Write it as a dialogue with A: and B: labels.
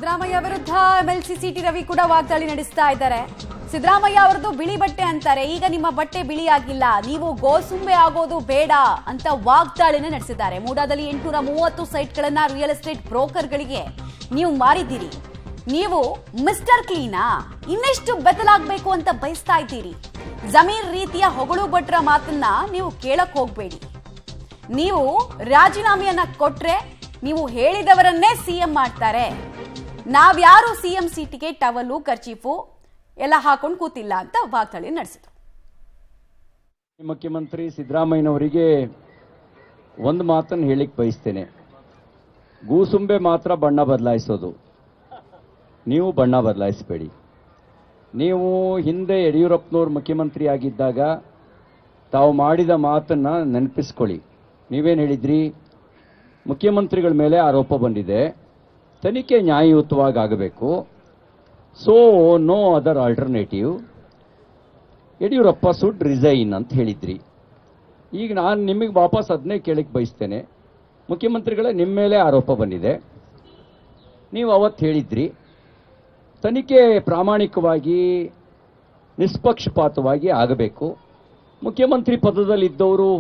A: ಸಿದ್ದರಾಮಯ್ಯ ವಿರುದ್ಧ MLC city Ravi ಕೂಡ ವಾಗ್ದಾಳಿ ನಡೆಸ್ತಾ ಇದ್ದಾರೆ. ಸಿದ್ದರಾಮಯ್ಯ ಅವರದು ಬಿಳಿ ಬಟ್ಟೆ ಅಂತಾರೆ, ಈಗ ನಿಮ್ಮ ಬಟ್ಟೆ ಬಿಳಿ ಆಗಿಲ್ಲ, ನೀವು ಗೋಸುಂಬೆ ಆಗೋದು ಬೇಡ ಅಂತ ವಾಗ್ದಾಳಿನ ನಡೆಸಿದ್ದಾರೆ. ಮೂಡಾದಲ್ಲಿ 830 ಸೈಟ್ಗಳನ್ನ ರಿಯಲ್ ಎಸ್ಟೇಟ್ ಬ್ರೋಕರ್ಗಳಿಗೆ ನೀವು ಮಾರಿದ್ದೀರಿ. ನೀವು ಮಿಸ್ಟರ್ ಕ್ಲೀನಾ? ಇನ್ನೆಷ್ಟು ಬೆತ್ತಲಾಗಬೇಕು ಅಂತ ಬಯಸ್ತಾ ಇದ್ದೀರಿ? ಜಮೀರ್ ರೀತಿಯ ಹೊಗಳು ಭಟ್ರ ಮಾತನ್ನ ನೀವು ಕೇಳಕ್ ಹೋಗ್ಬೇಡಿ. ನೀವು ರಾಜೀನಾಮೆಯನ್ನ ಕೊಟ್ರೆ ನೀವು ಹೇಳಿದವರನ್ನೇ ಸಿಎಂ ಮಾಡ್ತಾರೆ. ನಾವ್ಯಾರು ಸಿಎಂ ಸೀಟಿಗೆ ಟವಲು ಕರ್ಚೀಫು ಎಲ್ಲ ಹಾಕೊಂಡು ಕೂತಿಲ್ಲ ಅಂತ ವಾಗ್ದಾಳಿ ನಡೆಸಿದ್ರು.
B: ಮುಖ್ಯಮಂತ್ರಿ ಸಿದ್ದರಾಮಯ್ಯನವರಿಗೆ ಒಂದು ಮಾತನ್ನು ಹೇಳಿಕ್ ಬಯಸ್ತೇನೆ. ಗೂಸುಂಬೆ ಮಾತ್ರ ಬಣ್ಣ ಬದಲಾಯಿಸೋದು, ನೀವು ಬಣ್ಣ ಬದಲಾಯಿಸಬೇಡಿ. ನೀವು ಹಿಂದೆ ಯಡಿಯೂರಪ್ಪನವರು ಮುಖ್ಯಮಂತ್ರಿ ಆಗಿದ್ದಾಗ ತಾವು ಮಾಡಿದ ಮಾತನ್ನ ನೆನಪಿಸ್ಕೊಳ್ಳಿ. ನೀವೇನು ಹೇಳಿದ್ರಿ? ಮುಖ್ಯಮಂತ್ರಿಗಳ ಮೇಲೆ ಆರೋಪ ಬಂದಿದೆ, ತನಿಖೆ ನ್ಯಾಯಯುತವಾಗಿ ಆಗಬೇಕು, so no other alternative, Yediyurappa should resign ಅಂತ ಹೇಳಿದ್ರಿ. ಈಗ ನಾನು ನಿಮಗೆ ವಾಪಸ್ ಅದನ್ನೇ ಕೇಳಕ್ಕೆ ಬಯಸ್ತೇನೆ. ಮುಖ್ಯಮಂತ್ರಿಗಳೇ ನಿಮ್ಮ ಮೇಲೆ ಆರೋಪ ಬಂದಿದೆ, ನೀವು ಅವತ್ತು ಹೇಳಿದ್ರಿ ತನಿಖೆ ಪ್ರಾಮಾಣಿಕವಾಗಿ ನಿಷ್ಪಕ್ಷಪಾತವಾಗಿ ಆಗಬೇಕು, ಮುಖ್ಯಮಂತ್ರಿ ಪದದಲ್ಲಿದ್ದವರು